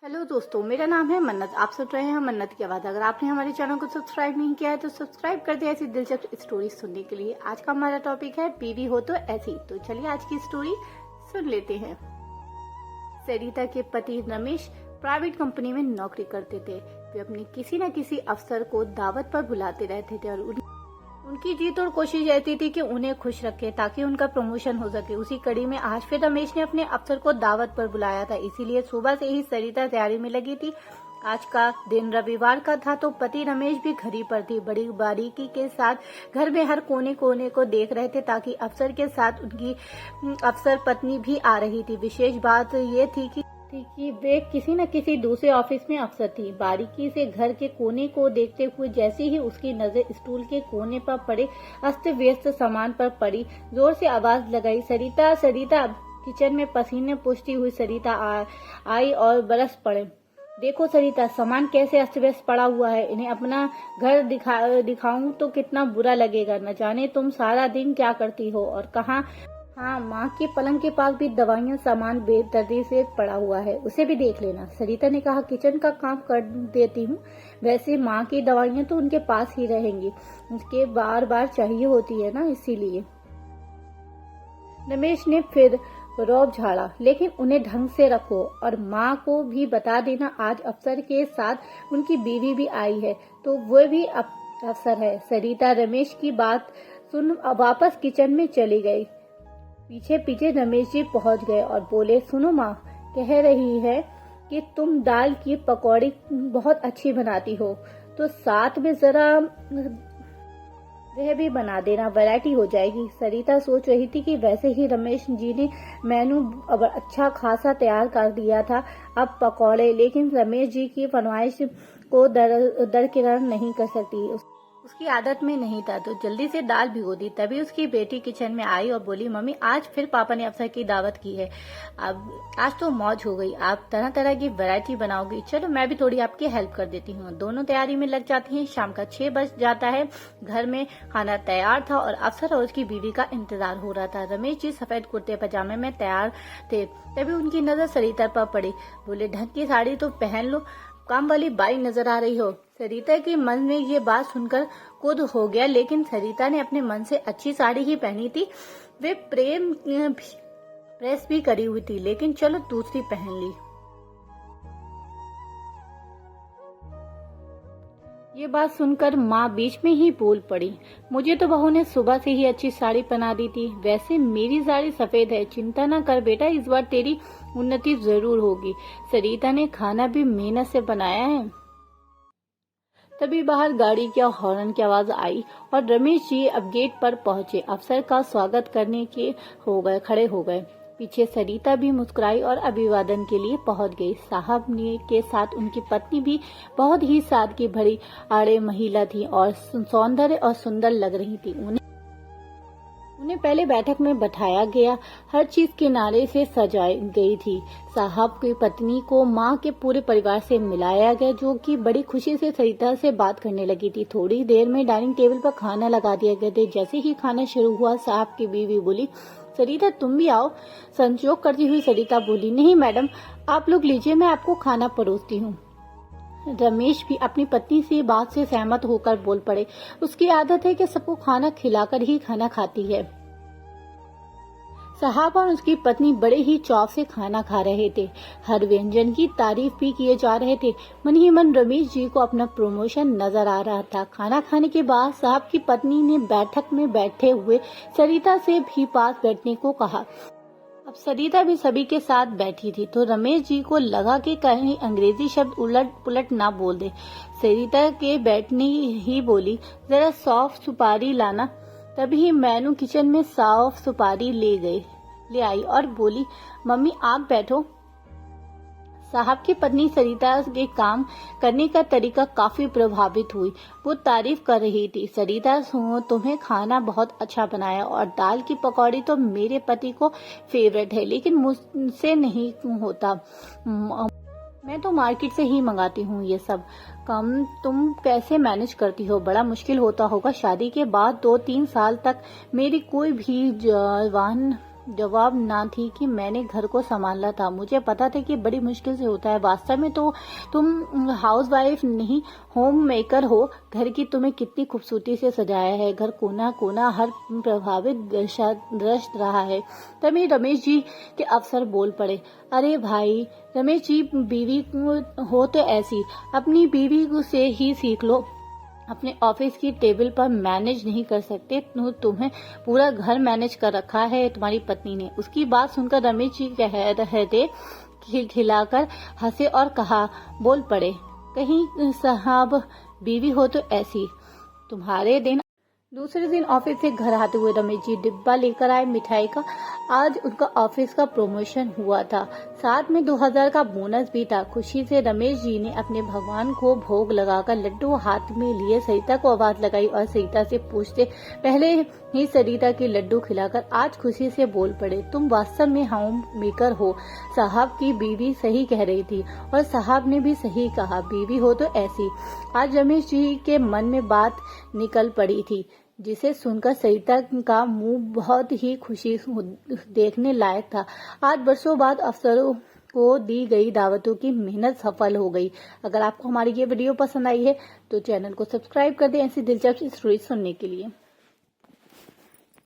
Hello दोस्तों, मेरा नाम है मन्नत। आप सुन रहे हैं मन्नत की आवाज़। अगर आपने हमारे चैनल को सब्सक्राइब नहीं किया है तो सब्सक्राइब कर दिया ऐसी दिलचस्प स्टोरी सुनने के लिए। आज का हमारा टॉपिक है बीवी हो तो ऐसी। तो चलिए आज की स्टोरी सुन लेते हैं। सरिता के पति रमेश प्राइवेट कंपनी में नौकरी करते थे। वे अपने किसी न किसी अफसर को दावत पर बुलाते रहते थे और उनकी जी तोड़ कोशिश रहती थी कि उन्हें खुश रखे ताकि उनका प्रमोशन हो सके। उसी कड़ी में आज फिर रमेश ने अपने अफसर को दावत पर बुलाया था, इसीलिए सुबह से ही सरिता तैयारी में लगी थी। आज का दिन रविवार का था तो पति रमेश भी घर ही पर थी। बड़ी बारीकी के साथ घर में हर कोने कोने को देख रहे थे ताकि अफसर के साथ उनकी अफसर पत्नी भी आ रही थी। विशेष बात ये थी कि वे किसी न किसी दूसरे ऑफिस में अफसर थी। बारीकी से घर के कोने को देखते हुए जैसे ही उसकी नजर स्टूल के कोने पर पड़े अस्त व्यस्त सामान पर पड़ी, जोर से आवाज लगाई, सरिता सरिता। किचन में पसीने पोंछती हुई सरिता आई और बरस पड़े। देखो सरिता, सामान कैसे अस्त व्यस्त पड़ा हुआ है। इन्हें अपना घर दिखाऊं तो कितना बुरा लगेगा। न जाने तुम सारा दिन क्या करती हो और कहाँ। हाँ, माँ के पलंग के पास भी दवाइयाँ सामान बेदर्दी से पड़ा हुआ है, उसे भी देख लेना। सरिता ने कहा, किचन का काम कर देती हूँ, वैसे माँ की दवाइयाँ तो उनके पास ही रहेंगी, उसके बार बार चाहिए होती है ना, इसीलिए। रमेश ने फिर रौब झाड़ा, लेकिन उन्हें ढंग से रखो और माँ को भी बता देना आज अफसर के साथ उनकी बीवी भी आई है तो वो भी अफसर है। सरिता रमेश की बात सुन वापस किचन में चली गई। पीछे पीछे रमेश जी पहुंच गए और बोले, सुनो माँ कह रही है कि तुम दाल की पकौड़ी बहुत अच्छी बनाती हो, तो साथ में जरा वह भी बना देना, वैरायटी हो जाएगी। सरिता सोच रही थी कि वैसे ही रमेश जी ने मेनू अच्छा खासा तैयार कर दिया था, अब पकौड़े, लेकिन रमेश जी की फरमाइश को दरकिनार नहीं कर सकती, उसकी आदत में नहीं था, तो जल्दी से दाल भिगो दी। तभी उसकी बेटी किचन में आई और बोली, मम्मी आज फिर पापा ने अफसर की दावत की है, अब आज तो मौज हो गई, आप तरह तरह की वैरायटी बनाओगी, चलो मैं भी थोड़ी आपकी हेल्प कर देती हूँ। दोनों तैयारी में लग जाती हैं। शाम का 6 बज जाता है। घर में खाना तैयार था और अफसर और उसकी बीवी का इंतजार हो रहा था। रमेश जी सफेद कुर्ते पजामे में तैयार थे। तभी उनकी नजर सरिता पर पड़ी। बोले, ढंग की साड़ी तो पहन लो, काम वाली बाई नजर आ रही हो। सरिता के मन में ये बात सुनकर कुद हो गया, लेकिन सरिता ने अपने मन से अच्छी साड़ी ही पहनी थी। वे प्रेस भी करी हुई थी, लेकिन चलो दूसरी पहन ली। ये बात सुनकर माँ बीच में ही बोल पड़ी, मुझे तो बहू ने सुबह से ही अच्छी साड़ी पहना दी थी, वैसे मेरी साड़ी सफेद है, चिंता न कर बेटा, इस बार तेरी उन्नति जरूर होगी। सरिता ने खाना भी मेहनत से बनाया है। तभी बाहर गाड़ी की हॉर्न की आवाज आई और रमेश जी अब गेट पर पहुंचे। अफसर का स्वागत करने के खड़े हो गए। पीछे सरिता भी मुस्कुराई और अभिवादन के लिए पहुंच गई। साहब ने के साथ उनकी पत्नी भी बहुत ही सादगी भरी आड़े महिला थी और सौंदर्य और सुंदर लग रही थी। उन्हें पहले बैठक में बैठाया गया, हर चीज किनारे से सजाई गई थी। साहब की पत्नी को माँ के पूरे परिवार से मिलाया गया, जो कि बड़ी खुशी से सरिता से बात करने लगी थी। थोड़ी देर में डाइनिंग टेबल पर खाना लगा दिया गया था। जैसे ही खाना शुरू हुआ, साहब की बीवी बोली, सरिता तुम भी आओ। संजोग करती हुई सरिता बोली, नहीं मैडम, आप लोग लीजिए, मैं आपको खाना परोसती हूँ। रमेश भी अपनी पत्नी से बात से सहमत होकर बोल पड़े, उसकी आदत है कि सबको खाना खिलाकर ही खाना खाती है। साहब और उसकी पत्नी बड़े ही चौक से खाना खा रहे थे। हर व्यंजन की तारीफ भी किए जा रहे थे। मन ही मन रमेश जी को अपना प्रमोशन नजर आ रहा था। खाना खाने के बाद साहब की पत्नी ने बैठक में बैठे हुए सरिता से भी पास बैठने को कहा। अब सरिता भी सभी के साथ बैठी थी, तो रमेश जी को लगा कि कहीं अंग्रेजी शब्द उलट पुलट ना बोल दे। सरिता के बैठने ही बोली, जरा सौंफ सुपारी लाना। तभी मैनू किचन में सौंफ सुपारी ले आई और बोली, मम्मी आप बैठो। साहब की पत्नी सरिता के काम करने का तरीका काफी प्रभावित हुई। वो तारीफ कर रही थी, सरिता तुम्हें खाना बहुत अच्छा बनाया और दाल की पकौड़ी तो मेरे पति को फेवरेट है, लेकिन मुझसे नहीं होता, मैं तो मार्केट से ही मंगाती हूँ ये सब। कम तुम कैसे मैनेज करती हो, बड़ा मुश्किल होता होगा। शादी के बाद 2-3 साल तक मेरी कोई भी जवान जवाब ना थी कि मैंने घर को संभाला था, मुझे पता था कि बड़ी मुश्किल से होता है। वास्तव में तो तुम हाउस वाइफ नहीं, होम मेकर हो। घर की तुम्हें कितनी खूबसूरती से सजाया है, घर कोना कोना हर प्रभावित दृश्य रहा है। तभी रमेश जी के अफसर बोल पड़े, अरे भाई रमेश जी, बीवी हो तो ऐसी, अपनी बीवी से ही सीख लो। अपने ऑफिस की टेबल पर मैनेज नहीं कर सकते, तुम्हें पूरा घर मैनेज कर रखा है तुम्हारी पत्नी ने। उसकी बात सुनकर रमेश जी कह रहे थे, खिलखिलाकर हंसे और कहा, बोल पड़े, कहीं साहब बीवी हो तो ऐसी। तुम्हारे दिन दूसरे दिन ऑफिस से घर आते हुए रमेश जी डिब्बा लेकर आए मिठाई का। आज उनका ऑफिस का प्रमोशन हुआ था, साथ में 2000 का बोनस भी था। खुशी से रमेश जी ने अपने भगवान को भोग लगाकर लड्डू हाथ में लिए सरिता को आवाज लगाई और सरिता से पूछते पहले ही सरिता के लड्डू खिलाकर आज खुशी से बोल पड़े, तुम वास्तव में होम मेकर हो। साहब की बीवी सही कह रही थी और साहब ने भी सही कहा, बीवी हो तो ऐसी। आज रमेश जी के मन में बात निकल पड़ी थी, जिसे सुनकर सरिता का मुंह बहुत ही खुशी देखने लायक था। आज बरसों बाद अफसरों को दी गई दावतों की मेहनत सफल हो गई। अगर आपको हमारी ये वीडियो पसंद आई है तो चैनल को सब्सक्राइब कर दें ऐसी दिलचस्प स्टोरी सुनने के लिए।